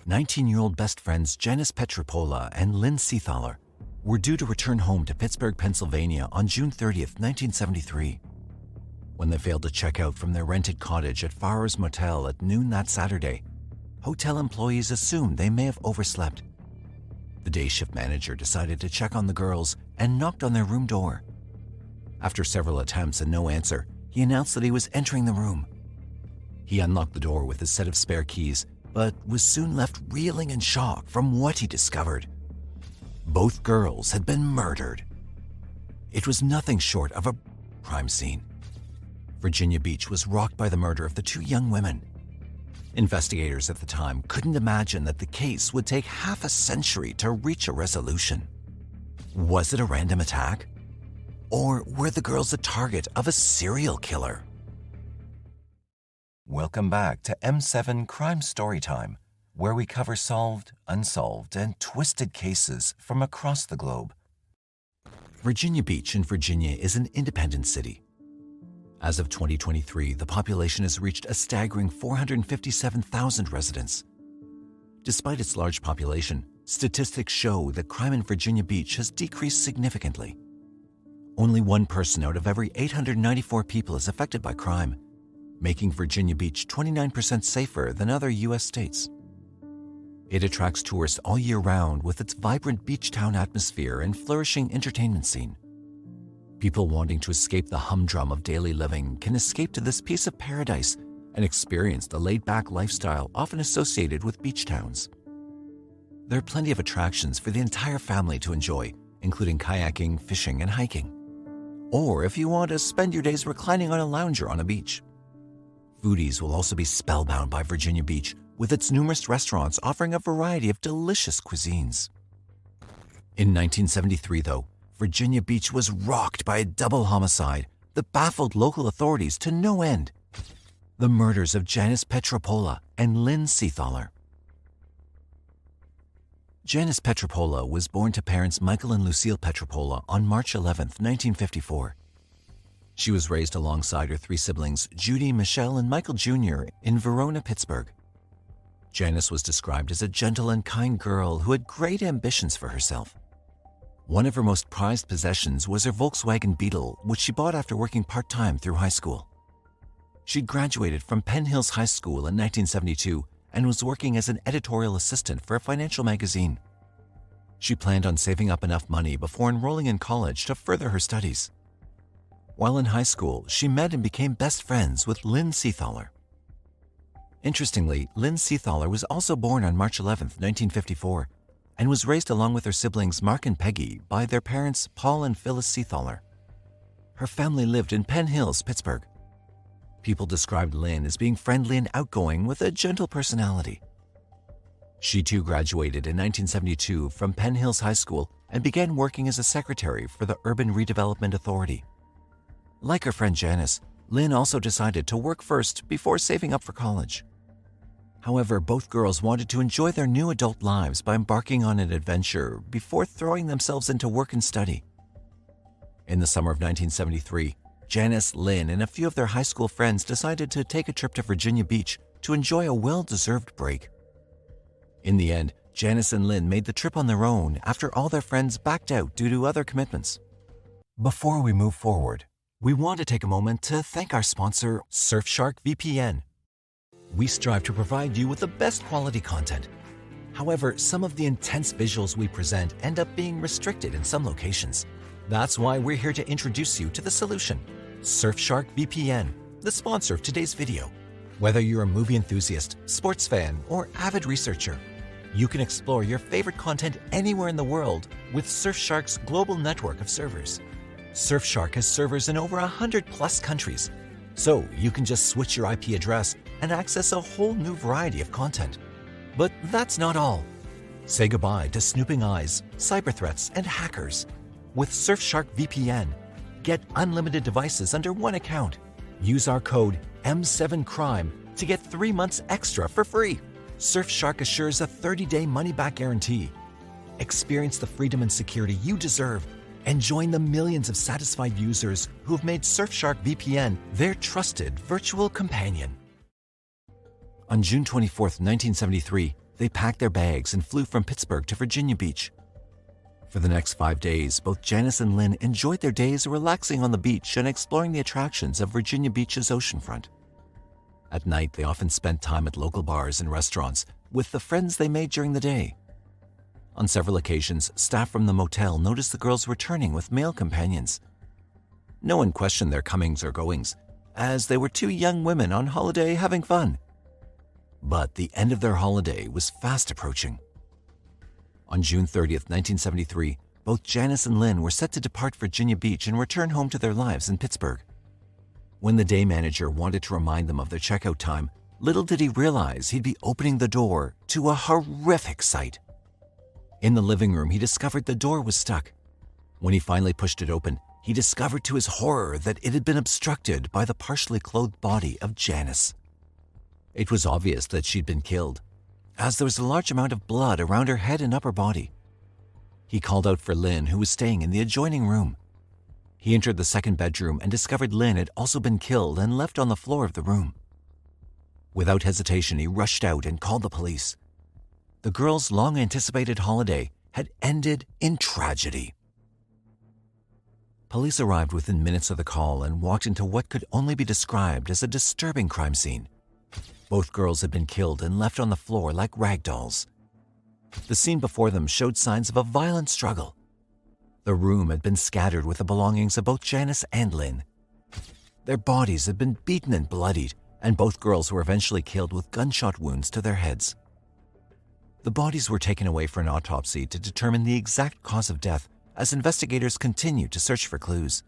19-year-old best friends Janice Pietropola and Lynn Seethaler were due to return home to Pittsburgh, Pennsylvania on June 30th, 1973. When they failed to check out from their rented cottage at Farrar's Motel at noon that Saturday, hotel employees assumed they may have overslept. The day shift manager decided to check on the girls and knocked on their room door. After several attempts and no answer, he announced that he was entering the room. He unlocked the door with a set of spare keys, but was soon left reeling in shock from what he discovered. Both girls had been murdered. It was nothing short of a crime scene. Virginia Beach was rocked by the murder of the two young women. Investigators at the time couldn't imagine that the case would take half a century to reach a resolution. Was it a random attack? Or were the girls the target of a serial killer? Welcome back to M7 Crime Storytime, where we cover solved, unsolved, and twisted cases from across the globe. Virginia Beach in Virginia is an independent city. As of 2023, the population has reached a staggering 457,000 residents. Despite its large population, statistics show that crime in Virginia Beach has decreased significantly. Only one person out of every 894 people is affected by crime, making Virginia Beach 29% safer than other U.S. states. It attracts tourists all year round with its vibrant beach town atmosphere and flourishing entertainment scene. People wanting to escape the humdrum of daily living can escape to this piece of paradise and experience the laid-back lifestyle often associated with beach towns. There are plenty of attractions for the entire family to enjoy, including kayaking, fishing, and hiking. Or if you want to spend your days reclining on a lounger on a beach. Foodies will also be spellbound by Virginia Beach, with its numerous restaurants offering a variety of delicious cuisines. In 1973, though, Virginia Beach was rocked by a double homicide that baffled local authorities to no end: the murders of Janice Pietropola and Lynn Seethaler. Janice Pietropola was born to parents Michael and Lucille Pietropola on March 11, 1954. She was raised alongside her three siblings, Judy, Michelle, and Michael Jr., in Verona, Pittsburgh. Janice was described as a gentle and kind girl who had great ambitions for herself. One of her most prized possessions was her Volkswagen Beetle, which she bought after working part-time through high school. She graduated from Penn Hills High School in 1972 and was working as an editorial assistant for a financial magazine. She planned on saving up enough money before enrolling in college to further her studies. While in high school, she met and became best friends with Lynn Seethaler. Interestingly, Lynn Seethaler was also born on March 11, 1954, and was raised along with her siblings Mark and Peggy by their parents Paul and Phyllis Seethaler. Her family lived in Penn Hills, Pittsburgh. People described Lynn as being friendly and outgoing with a gentle personality. She too graduated in 1972 from Penn Hills High School and began working as a secretary for the Urban Redevelopment Authority. Like her friend Janice, Lynn also decided to work first before saving up for college. However, both girls wanted to enjoy their new adult lives by embarking on an adventure before throwing themselves into work and study. In the summer of 1973, Janice, Lynn, and a few of their high school friends decided to take a trip to Virginia Beach to enjoy a well-deserved break. In the end, Janice and Lynn made the trip on their own after all their friends backed out due to other commitments. Before we move forward, we want to take a moment to thank our sponsor, Surfshark VPN. We strive to provide you with the best quality content. However, some of the intense visuals we present end up being restricted in some locations. That's why we're here to introduce you to the solution, Surfshark VPN, the sponsor of today's video. Whether you're a movie enthusiast, sports fan, or avid researcher, you can explore your favorite content anywhere in the world with Surfshark's global network of servers. Surfshark has servers in over 100+ countries, so you can just switch your IP address and access a whole new variety of content. But that's not all. Say goodbye to snooping eyes, cyber threats, and hackers. With Surfshark VPN, get unlimited devices under one account. Use our code M7CRIME to get 3 months extra for free. Surfshark assures a 30-day money-back guarantee. Experience the freedom and security you deserve and join the millions of satisfied users who have made Surfshark VPN their trusted virtual companion. On June 24, 1973, they packed their bags and flew from Pittsburgh to Virginia Beach. For the next 5 days, both Janice and Lynn enjoyed their days relaxing on the beach and exploring the attractions of Virginia Beach's oceanfront. At night, they often spent time at local bars and restaurants with the friends they made during the day. On several occasions, staff from the motel noticed the girls returning with male companions. No one questioned their comings or goings, as they were two young women on holiday having fun. But the end of their holiday was fast approaching. On June 30th, 1973, both Janice and Lynn were set to depart Virginia Beach and return home to their lives in Pittsburgh. When the day manager wanted to remind them of their checkout time, little did he realize he'd be opening the door to a horrific sight. In the living room, he discovered the door was stuck. When he finally pushed it open, he discovered to his horror that it had been obstructed by the partially clothed body of Janice. It was obvious that she'd been killed, as there was a large amount of blood around her head and upper body. He called out for Lynn, who was staying in the adjoining room. He entered the second bedroom and discovered Lynn had also been killed and left on the floor of the room. Without hesitation, he rushed out and called the police. The girls' long-anticipated holiday had ended in tragedy. Police arrived within minutes of the call and walked into what could only be described as a disturbing crime scene. Both girls had been killed and left on the floor like rag dolls. The scene before them showed signs of a violent struggle. The room had been scattered with the belongings of both Janice and Lynn. Their bodies had been beaten and bloodied, and both girls were eventually killed with gunshot wounds to their heads. The bodies were taken away for an autopsy to determine the exact cause of death as investigators continued to search for clues.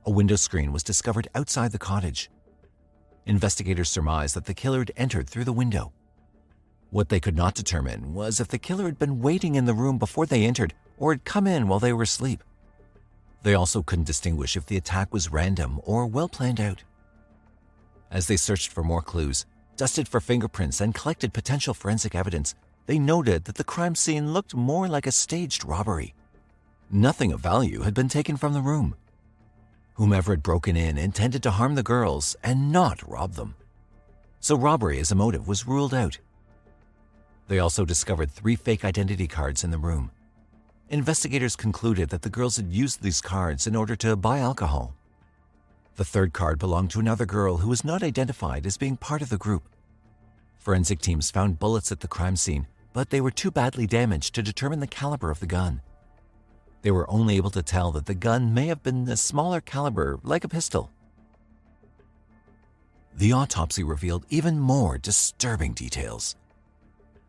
A window screen was discovered outside the cottage. Investigators surmised that the killer had entered through the window. What they could not determine was if the killer had been waiting in the room before they entered or had come in while they were asleep. They also couldn't distinguish if the attack was random or well planned out. As they searched for more clues, dusted for fingerprints, and collected potential forensic evidence, they noted that the crime scene looked more like a staged robbery. Nothing of value had been taken from the room. Whomever had broken in intended to harm the girls and not rob them. So robbery as a motive was ruled out. They also discovered 3 fake identity cards in the room. Investigators concluded that the girls had used these cards in order to buy alcohol. The third card belonged to another girl who was not identified as being part of the group. Forensic teams found bullets at the crime scene, but they were too badly damaged to determine the caliber of the gun. They were only able to tell that the gun may have been a smaller caliber, like a pistol. The autopsy revealed even more disturbing details.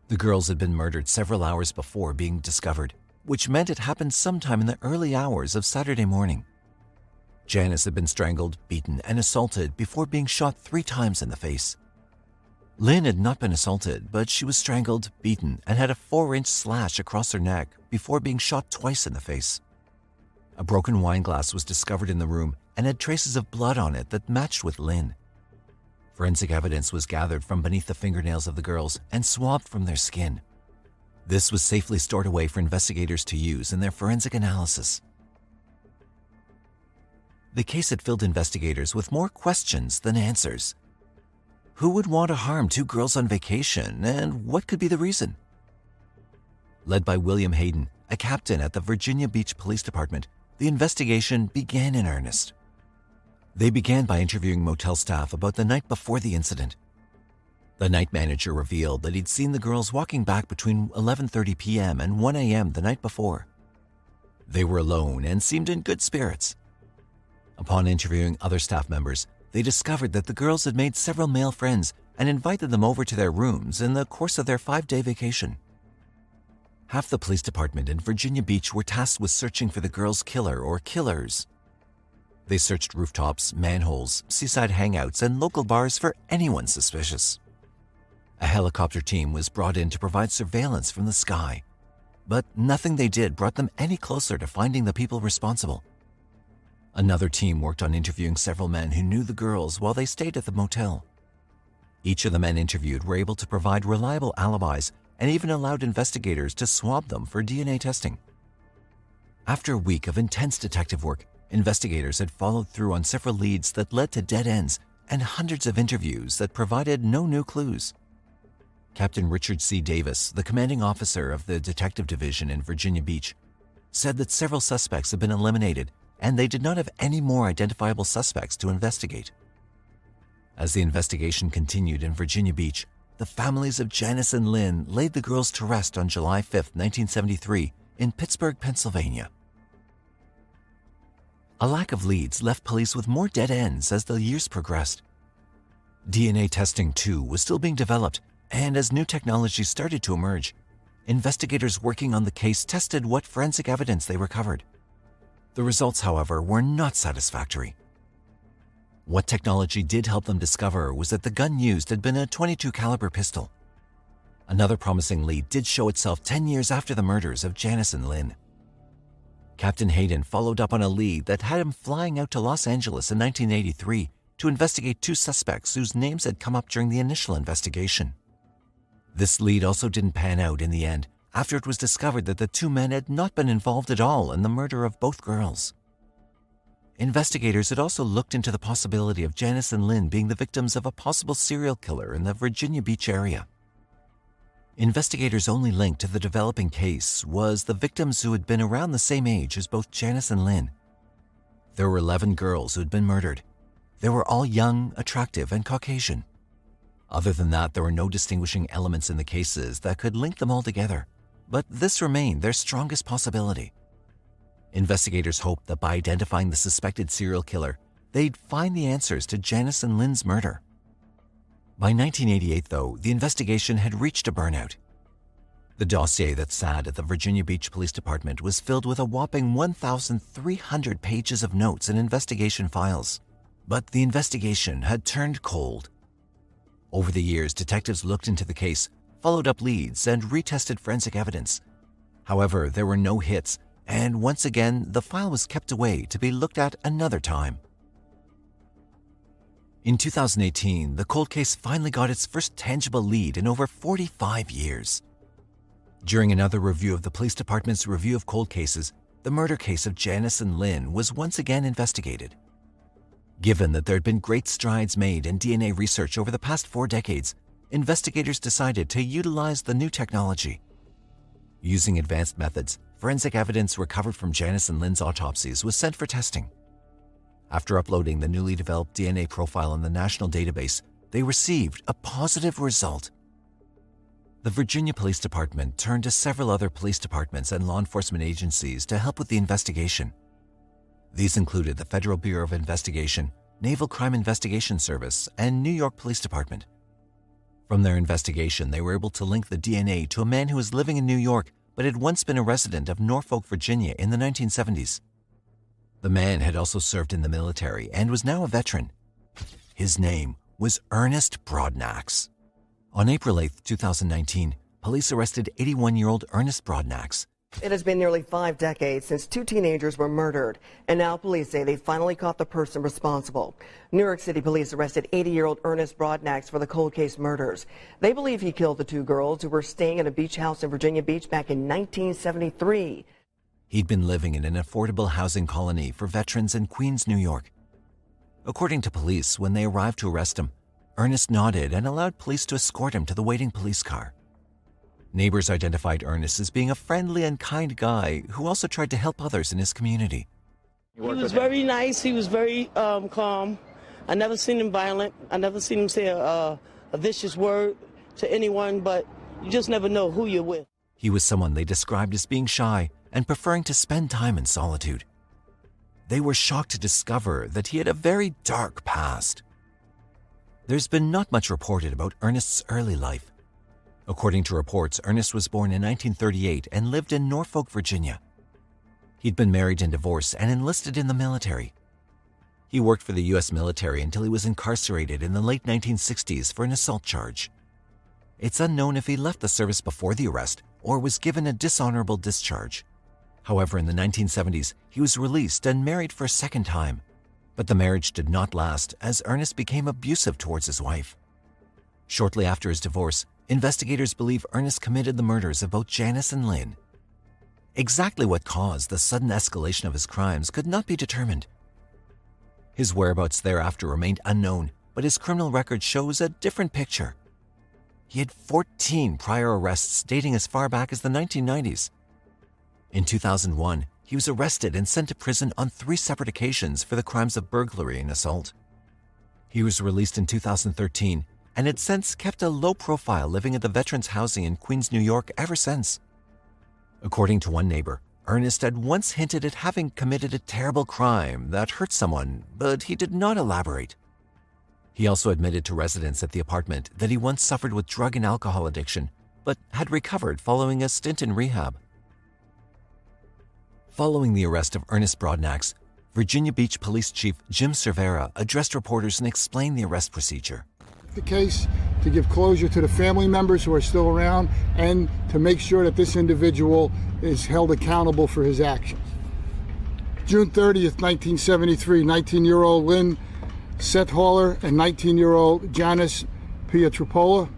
The girls had been murdered several hours before being discovered, which meant it happened sometime in the early hours of Saturday morning. Janice had been strangled, beaten, and assaulted before being shot 3 times in the face. Lynn had not been assaulted, but she was strangled, beaten, and had a 4-inch slash across her neck before being shot twice in the face. A broken wine glass was discovered in the room and had traces of blood on it that matched with Lynn. Forensic evidence was gathered from beneath the fingernails of the girls and swabbed from their skin. This was safely stored away for investigators to use in their forensic analysis. The case had filled investigators with more questions than answers. Who would want to harm 2 girls on vacation, and what could be the reason? Led by William Hayden, a captain at the Virginia Beach Police Department, the investigation began in earnest. They began by interviewing motel staff about the night before the incident. The night manager revealed that he'd seen the girls walking back between 11:30 p.m. and 1 a.m. the night before. They were alone and seemed in good spirits. Upon interviewing other staff members, they discovered that the girls had made several male friends and invited them over to their rooms in the course of their 5-day vacation. Half the police department in Virginia Beach were tasked with searching for the girls' killer or killers. They searched rooftops, manholes, seaside hangouts, and local bars for anyone suspicious. A helicopter team was brought in to provide surveillance from the sky, but nothing they did brought them any closer to finding the people responsible. Another team worked on interviewing several men who knew the girls while they stayed at the motel. Each of the men interviewed were able to provide reliable alibis and even allowed investigators to swab them for DNA testing. After a week of intense detective work, investigators had followed through on several leads that led to dead ends and hundreds of interviews that provided no new clues. Captain Richard C. Davis, the commanding officer of the Detective Division in Virginia Beach, said that several suspects had been eliminated and they did not have any more identifiable suspects to investigate. As the investigation continued in Virginia Beach, the families of Janice and Lynn laid the girls to rest on July 5, 1973, in Pittsburgh, Pennsylvania. A lack of leads left police with more dead ends as the years progressed. DNA testing, too, was still being developed, and as new technology started to emerge, investigators working on the case tested what forensic evidence they recovered. The results, however, were not satisfactory. What technology did help them discover was that the gun used had been a .22 caliber pistol. Another promising lead did show itself 10 years after the murders of Janice and Lynn. Captain Hayden followed up on a lead that had him flying out to Los Angeles in 1983 to investigate two suspects whose names had come up during the initial investigation. This lead also didn't pan out in the end, after it was discovered that the two men had not been involved at all in the murder of both girls. Investigators had also looked into the possibility of Janice and Lynn being the victims of a possible serial killer in the Virginia Beach area. Investigators' only link to the developing case was the victims who had been around the same age as both Janice and Lynn. There were 11 girls who had been murdered. They were all young, attractive, and Caucasian. Other than that, there were no distinguishing elements in the cases that could link them all together, but this remained their strongest possibility. Investigators hoped that by identifying the suspected serial killer, they'd find the answers to Janice and Lynn's murder. By 1988, though, the investigation had reached a burnout. The dossier that sat at the Virginia Beach Police Department was filled with a whopping 1,300 pages of notes and investigation files. But the investigation had turned cold. Over the years, detectives looked into the case, followed up leads, and retested forensic evidence. However, there were no hits, and once again, the file was kept away to be looked at another time. In 2018, the cold case finally got its first tangible lead in over 45 years. During another review of the police department's review of cold cases, the murder case of Janice and Lynn was once again investigated. Given that there had been great strides made in DNA research over the past 4 decades, investigators decided to utilize the new technology. Using advanced methods, forensic evidence recovered from Janice and Lynn's autopsies was sent for testing. After uploading the newly developed DNA profile in the national database, they received a positive result. The Virginia Police Department turned to several other police departments and law enforcement agencies to help with the investigation. These included the Federal Bureau of Investigation, Naval Crime Investigation Service, and New York Police Department. From their investigation, they were able to link the DNA to a man who was living in New York but had once been a resident of Norfolk, Virginia in the 1970s. The man had also served in the military and was now a veteran. His name was Ernest Broadnax. On April 8, 2019, police arrested 81-year-old Ernest Broadnax. It has been nearly 5 decades since 2 teenagers were murdered, and now police say they finally caught the person responsible. New York City police arrested 80-year-old Ernest Broadnax for the cold case murders. They believe he killed the 2 girls who were staying at a beach house in Virginia Beach back in 1973. He'd been living in an affordable housing colony for veterans in Queens, New York. According to police, when they arrived to arrest him, Ernest nodded and allowed police to escort him to the waiting police car. Neighbors identified Ernest as being a friendly and kind guy who also tried to help others in his community. He was very nice. He was very calm. I never seen him violent. I never seen him say a vicious word to anyone, but you just never know who you're with. He was someone they described as being shy and preferring to spend time in solitude. They were shocked to discover that he had a very dark past. There's been not much reported about Ernest's early life. According to reports, Ernest was born in 1938 and lived in Norfolk, Virginia. He'd been married and divorced and enlisted in the military. He worked for the U.S. military until he was incarcerated in the late 1960s for an assault charge. It's unknown if he left the service before the arrest or was given a dishonorable discharge. However, in the 1970s, he was released and married for a second time. But the marriage did not last as Ernest became abusive towards his wife. Shortly after his divorce, investigators believe Ernest committed the murders of both Janice and Lynn. Exactly what caused the sudden escalation of his crimes could not be determined. His whereabouts thereafter remained unknown, but his criminal record shows a different picture. he had 14 prior arrests dating as far back as the 1990s. In 2001, he was arrested and sent to prison on 3 separate occasions for the crimes of burglary and assault. He was released in 2013 and had since kept a low profile living at the Veterans Housing in Queens, New York ever since. According to one neighbor, Ernest had once hinted at having committed a terrible crime that hurt someone, but he did not elaborate. He also admitted to residents at the apartment that he once suffered with drug and alcohol addiction, but had recovered following a stint in rehab. Following the arrest of Ernest Broadnax, Virginia Beach Police Chief Jim Cervera addressed reporters and explained the arrest procedure. The case to give closure to the family members who are still around and to make sure that this individual is held accountable for his actions. June 30th, 1973, 19-year-old Lynn Seethaler and 19-year-old Janice Pietropola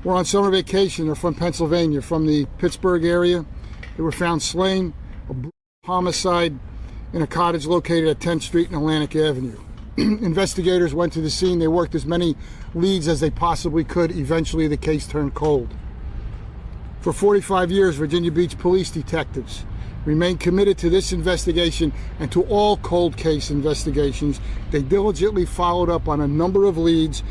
were on summer vacation. They're from Pennsylvania, from the Pittsburgh area. They were found slain, a homicide in a cottage located at 10th Street and Atlantic Avenue. Investigators went to the scene. They worked as many leads as they possibly could. Eventually, the case turned cold. For 45 years, Virginia Beach police detectives remain committed to this investigation and to all cold case investigations. They diligently followed up on a number of leads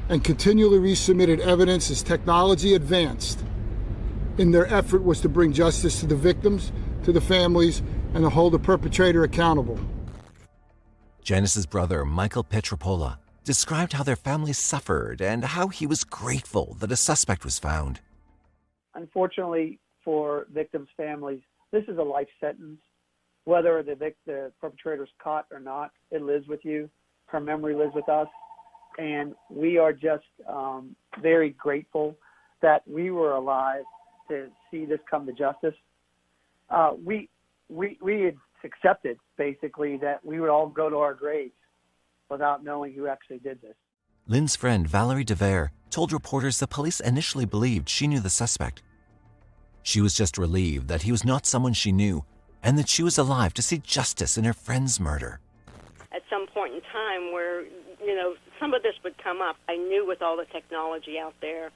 and continually resubmitted evidence as technology advanced. In their effort was to bring justice to the victims, to the families, and to hold the perpetrator accountable. Janice's brother, Michael Pietropola, described how their family suffered and how he was grateful that a suspect was found. Unfortunately for victims' families, this is a life sentence. Whether the perpetrator is caught or not, it lives with you. Her memory lives with us. And we are just very grateful that we were alive to see this come to justice. We had accepted, basically, that we would all go to our graves without knowing who actually did this. Lynn's friend, Valerie DeVere, told reporters the police initially believed she knew the suspect. She was just relieved that he was not someone she knew and that she was alive to see justice in her friend's murder. At some point in time where, some of this would come up, I knew with all the technology out there,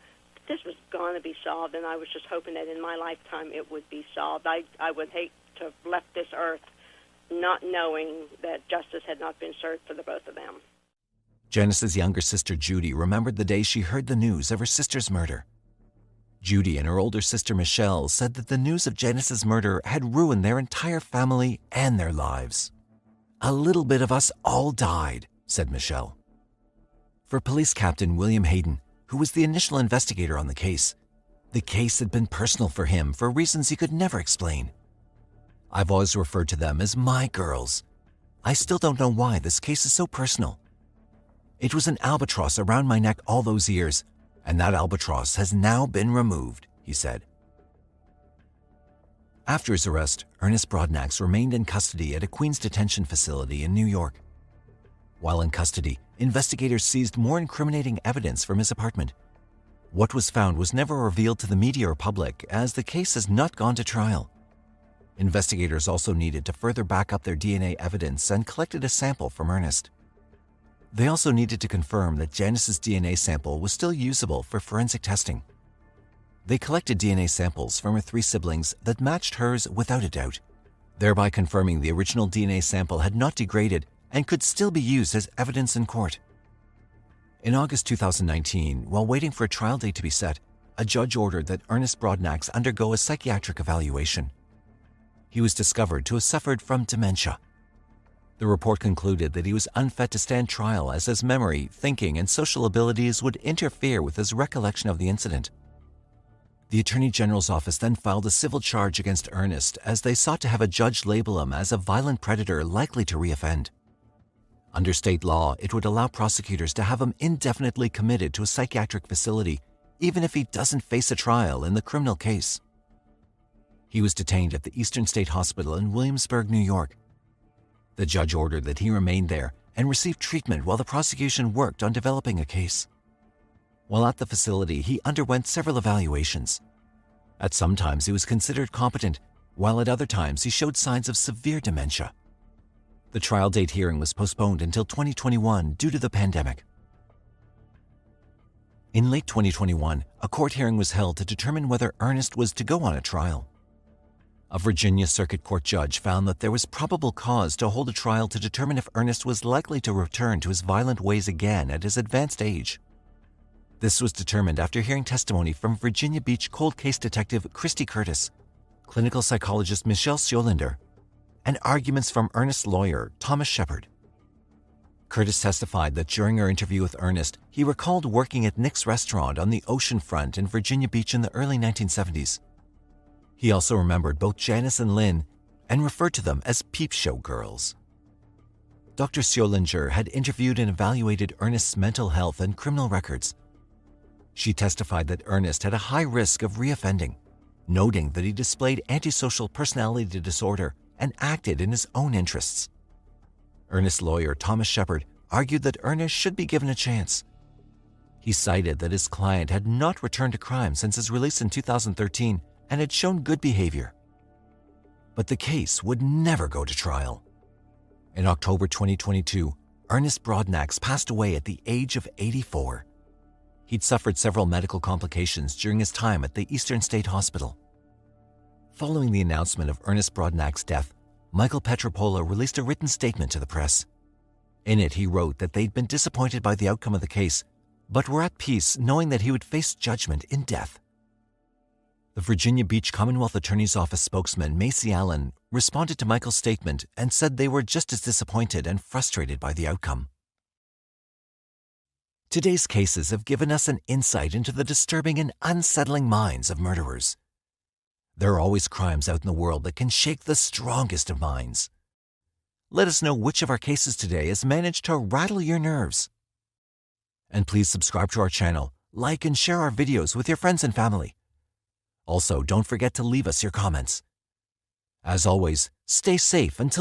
this was going to be solved, and I was just hoping that in my lifetime it would be solved. I would hate to have left this earth not knowing that justice had not been served for the both of them. Janice's younger sister, Judy, remembered the day she heard the news of her sister's murder. Judy and her older sister, Michelle, said that the news of Janice's murder had ruined their entire family and their lives. "A little bit of us all died," said Michelle. For Police Captain William Hayden, who was the initial investigator on the case had been personal for him for reasons he could never explain. "I've always referred to them as my girls. I still don't know why this case is so personal. It was an albatross around my neck all those years, and that albatross has now been removed," he said. After his arrest, Ernest Broadnax remained in custody at a Queens detention facility in New York. While in custody, investigators seized more incriminating evidence from his apartment. What was found was never revealed to the media or public, as the case has not gone to trial. Investigators also needed to further back up their DNA evidence and collected a sample from Ernest. They also needed to confirm that Janice's DNA sample was still usable for forensic testing. They collected DNA samples from her 3 siblings that matched hers without a doubt, thereby confirming the original DNA sample had not degraded and could still be used as evidence in court. In August 2019, while waiting for a trial date to be set, a judge ordered that Ernest Broadnax undergo a psychiatric evaluation. He was discovered to have suffered from dementia. The report concluded that he was unfit to stand trial as his memory, thinking, and social abilities would interfere with his recollection of the incident. The Attorney General's office then filed a civil charge against Ernest as they sought to have a judge label him as a violent predator likely to reoffend. Under state law, it would allow prosecutors to have him indefinitely committed to a psychiatric facility, even if he doesn't face a trial in the criminal case. He was detained at the Eastern State Hospital in Williamsburg, New York. The judge ordered that he remain there and receive treatment while the prosecution worked on developing a case. While at the facility, he underwent several evaluations. At some times, he was considered competent, while at other times, he showed signs of severe dementia. The trial date hearing was postponed until 2021 due to the pandemic. In late 2021, a court hearing was held to determine whether Ernest was to go on a trial. A Virginia Circuit Court judge found that there was probable cause to hold a trial to determine if Ernest was likely to return to his violent ways again at his advanced age. This was determined after hearing testimony from Virginia Beach cold case detective Christy Curtis, clinical psychologist Michelle Seethaler, and arguments from Ernest's lawyer, Thomas Shepard. Curtis testified that during her interview with Ernest, he recalled working at Nick's restaurant on the ocean front in Virginia Beach in the early 1970s. He also remembered both Janice and Lynn and referred to them as peep show girls. Dr. Seethaler had interviewed and evaluated Ernest's mental health and criminal records. She testified that Ernest had a high risk of reoffending, noting that he displayed antisocial personality disorder and acted in his own interests. Ernest's lawyer, Thomas Shepard, argued that Ernest should be given a chance. He cited that his client had not returned to crime since his release in 2013 and had shown good behavior. But the case would never go to trial. In October 2022, Ernest Broadnax passed away at the age of 84. He'd suffered several medical complications during his time at the Eastern State Hospital. Following the announcement of Ernest Broadnax's death, Michael Pietropola released a written statement to the press. In it, he wrote that they'd been disappointed by the outcome of the case, but were at peace knowing that he would face judgment in death. The Virginia Beach Commonwealth Attorney's Office spokesman Macy Allen responded to Michael's statement and said they were just as disappointed and frustrated by the outcome. Today's cases have given us an insight into the disturbing and unsettling minds of murderers. There are always crimes out in the world that can shake the strongest of minds. Let us know which of our cases today has managed to rattle your nerves. And please subscribe to our channel, like and share our videos with your friends and family. Also, don't forget to leave us your comments. As always, stay safe until